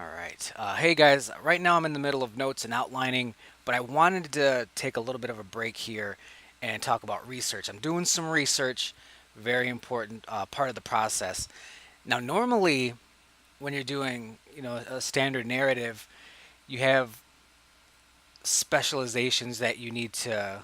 All right. Hey guys, right now I'm in the middle of notes and outlining, but I wanted to take a little bit of a break here and talk about research. I'm doing some research, very important part of the process. Now, normally when you're doing, a standard narrative, you have specializations that you need to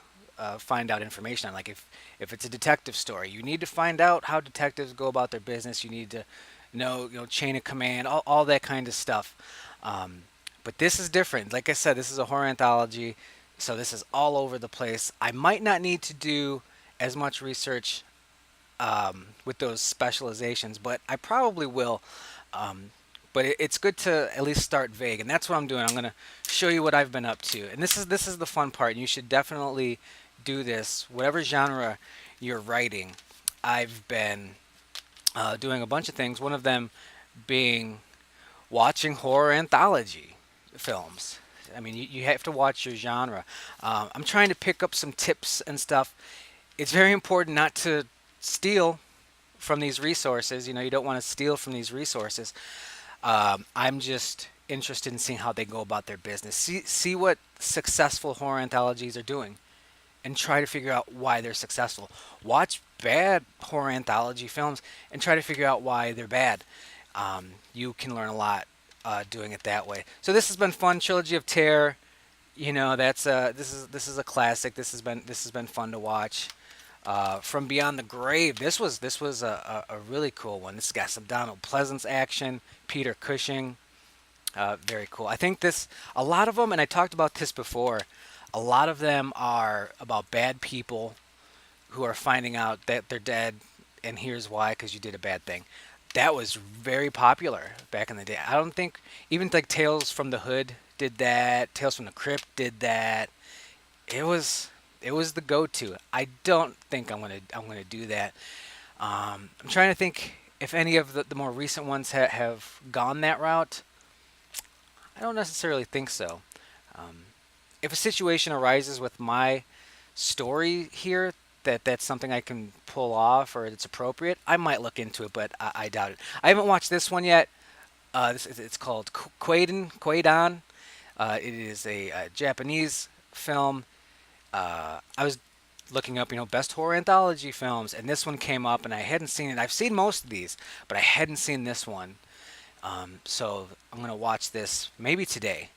find out information on. Like if it's a detective story, you need to find out how detectives go about their business. You need to know chain of command, all that kind of stuff. Um, but this is different. Like I said, this is a horror anthology, so this is all over the place. I might not need to do as much research with those specializations, but I probably will. Um, but it's good to at least start vague, and that's what I'm doing. I'm going to show you what I've been up to, and this is the fun part. And you should definitely do this, whatever genre you're writing. I've been doing a bunch of things. One of them being watching horror anthology films. I mean, you have to watch your genre. I'm trying to pick up some tips and stuff. It's very important not to steal from these resources. You don't want to steal from these resources. I'm just interested in seeing how they go about their business. See what successful horror anthologies are doing, and try to figure out why they're successful. Watch bad horror anthology films and try to figure out why they're bad. You can learn a lot doing it that way. So this has been fun. Trilogy of Terror. That's this is a classic. This has been fun to watch. From Beyond the Grave. This was a really cool one. This has got some Donald Pleasance action, Peter Cushing. Very cool. I think a lot of them, and I talked about this before. A lot of them are about bad people who are finding out that they're dead, and here's why: because you did a bad thing. That was very popular back in the day. I don't think even like Tales from the Hood did that. Tales from the Crypt did that. It was the go-to. I don't think I'm gonna do that. I'm trying to think if any of the more recent ones have gone that route. I don't necessarily think so. Um, if a situation arises with my story here that's something I can pull off or it's appropriate, I might look into it, but I doubt it. I haven't watched this one yet. It's called Quaidon. It is a Japanese film. I was looking up, best horror anthology films, and this one came up, and I hadn't seen it. I've seen most of these, but I hadn't seen this one. So I'm gonna watch this maybe today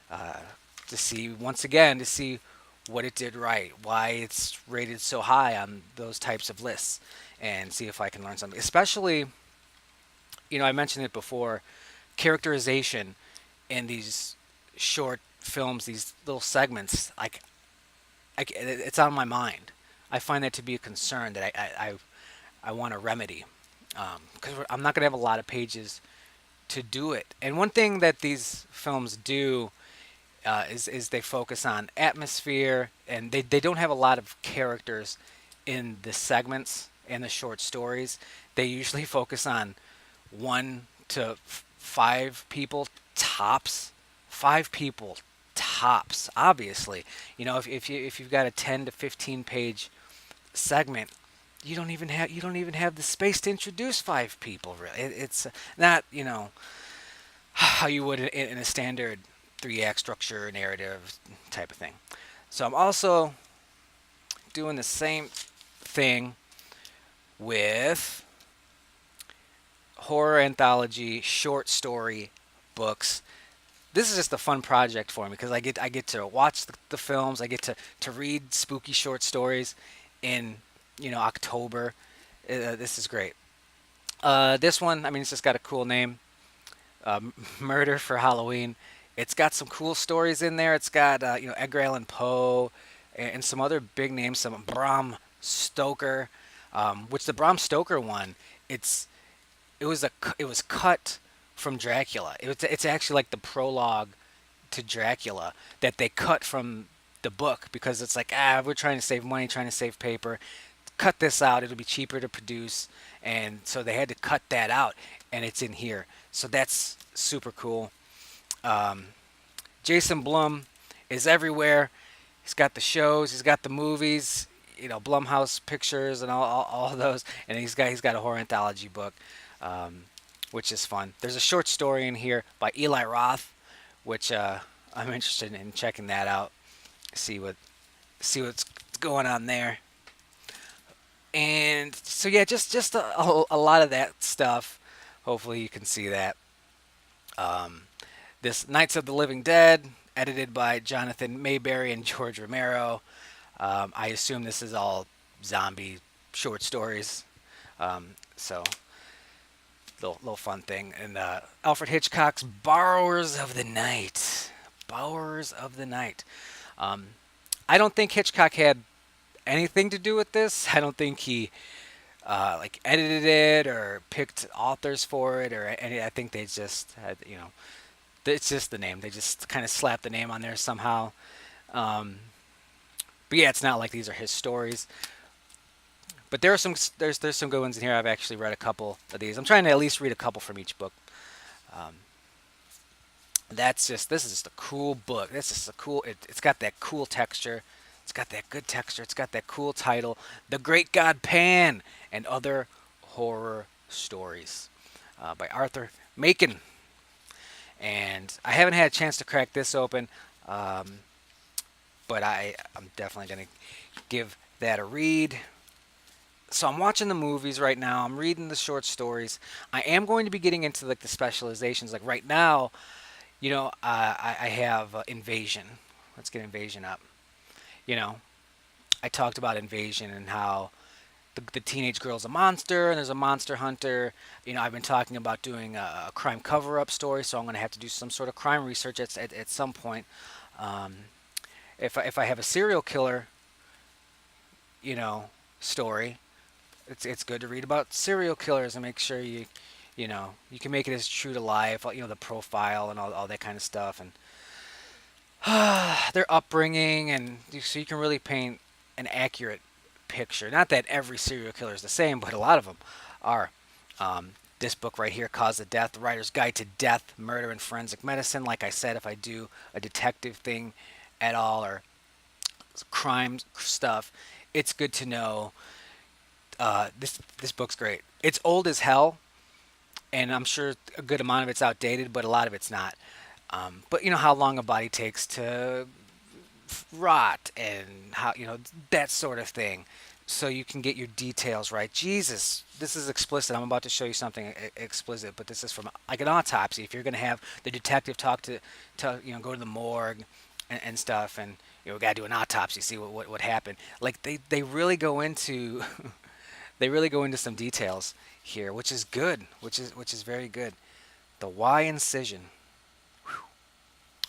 uh, to see once again to see what it did right, why it's rated so high on those types of lists, and see if I can learn something. Especially, I mentioned it before, characterization in these short films, these little segments. It's on my mind. I find that to be a concern that I want to remedy because I'm not going to have a lot of pages to do it. And one thing that these films do is they focus on atmosphere, and they don't have a lot of characters in the segments and the short stories. They usually focus on one to five people tops. Five people tops. Obviously, if you've got a 10 to 15 page segment, you don't even have the space to introduce five people. Really, it's not how you would in a standard three-act structure narrative type of thing. So I'm also doing the same thing with horror anthology short story books. This is just a fun project for me because I get to watch the films. I get to read spooky short stories in October. This is great. This one, I mean, it's just got a cool name, Murder for Halloween. It's got some cool stories in there. It's got Edgar Allan Poe and some other big names, some Bram Stoker, which the Bram Stoker one, it's it was cut from Dracula. It's actually like the prologue to Dracula that they cut from the book because it's like, we're trying to save money, trying to save paper. Cut this out, it'll be cheaper to produce, and so they had to cut that out, and it's in here. So that's super cool. um, Jason Blum is everywhere. He's got the shows, he's got the movies, Blumhouse Pictures and all those, and he's got a horror anthology book. um, which is fun. There's a short story in here by Eli Roth, which I'm interested in checking that out. See what's going on there. And so yeah, just a lot of that stuff. Hopefully you can see that. Um, this Nights of the Living Dead, edited by Jonathan Mayberry and George Romero. I assume this is all zombie short stories. So little fun thing. And Alfred Hitchcock's Borrowers of the Night. Borrowers of the Night. Um, I don't think Hitchcock had anything to do with this. I don't think he like edited it or picked authors for it or any. I think they just had, it's just the name. They just kind of slapped the name on there somehow. Um, but yeah, it's not like these are his stories. But there's some good ones in here. I've actually read a couple of these. I'm trying to at least read a couple from each book. Um, this is just a cool book. This is a cool. It's got that cool texture. It's got that good texture. It's got that cool title, The Great God Pan and Other Horror Stories, by Arthur Macon. And I haven't had a chance to crack this open, um, but I'm definitely gonna give that a read. So I'm watching the movies right now. I'm reading the short stories. I am going to be getting into like the specializations. Like right now, I have Invasion. Let's get Invasion up. You know, I talked about Invasion and how the teenage girl's a monster and there's a monster hunter. I've been talking about doing a crime cover-up story, so I'm going to have to do some sort of crime research at some point. Um, if I have a serial killer, you know, story, it's good to read about serial killers and make sure you can make it as true to life. The profile and all that kind of stuff and their upbringing, and so you can really paint an accurate picture. Not that every serial killer is the same, but a lot of them are. This book right here, Cause of Death, The Writer's Guide to Death, Murder, and Forensic Medicine. Like I said, if I do a detective thing at all or crime stuff, it's good to know. This book's great. It's old as hell, and I'm sure a good amount of it's outdated, but a lot of it's not. But you know how long a body takes to rot and how that sort of thing, so you can get your details right. Jesus, this is explicit. I'm about to show you something explicit, but this is from like an autopsy. If you're going to have the detective talk to go to the morgue and stuff, and we got to do an autopsy, see what happened. Like they really go into they really go into some details here, which is good, which is very good. The Y incision.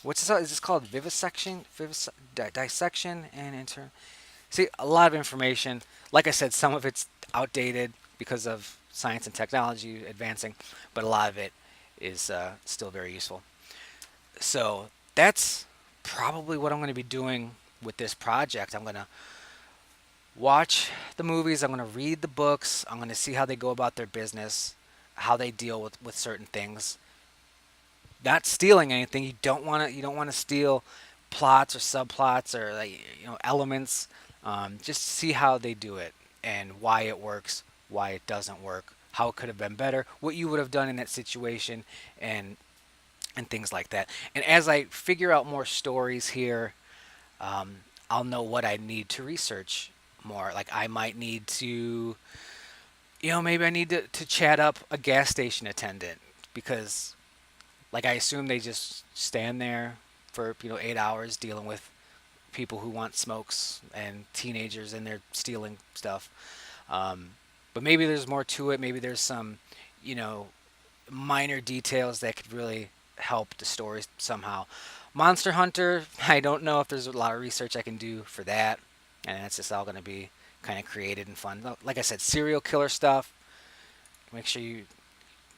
What's this? Is this called vivisection? Dissection and inter. See, a lot of information. Like I said, some of it's outdated because of science and technology advancing, but a lot of it is still very useful. So that's probably what I'm going to be doing with this project. I'm going to watch the movies. I'm going to read the books. I'm going to see how they go about their business, how they deal with certain things. Not stealing anything. You don't want to steal plots or subplots or elements. Just see how they do it and why it works, why it doesn't work, how it could have been better, what you would have done in that situation, and things like that. And as I figure out more stories here, um, I'll know what I need to research more. Like I might need to, maybe I need to chat up a gas station attendant because like I assume they just stand there for 8 hours dealing with people who want smokes and teenagers and they're stealing stuff. Um, but maybe there's more to it. Maybe there's some you know minor details that could really help the story somehow. Monster Hunter, I don't know if there's a lot of research I can do for that, and it's just all going to be kind of created and fun. Like I said, serial killer stuff. Make sure you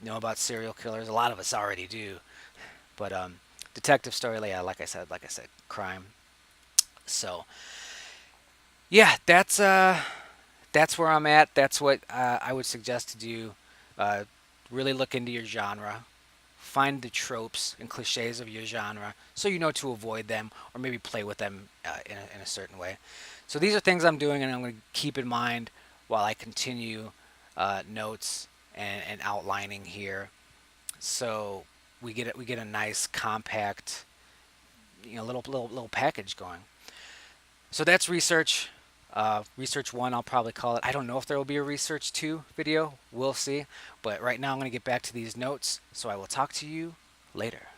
know about serial killers. A lot of us already do. But detective story, yeah, like I said, crime. So yeah, that's where I'm at. That's what I would suggest to do. Uh, really look into your genre, find the tropes and cliches of your genre, so you know to avoid them or maybe play with them in a certain way. So these are things I'm doing, and I'm going to keep in mind while I continue notes and outlining here. So we get a nice compact, little package going. So that's research. Research one, I'll probably call it. I don't know if there will be a research two video. We'll see. But right now, I'm going to get back to these notes. So I will talk to you later.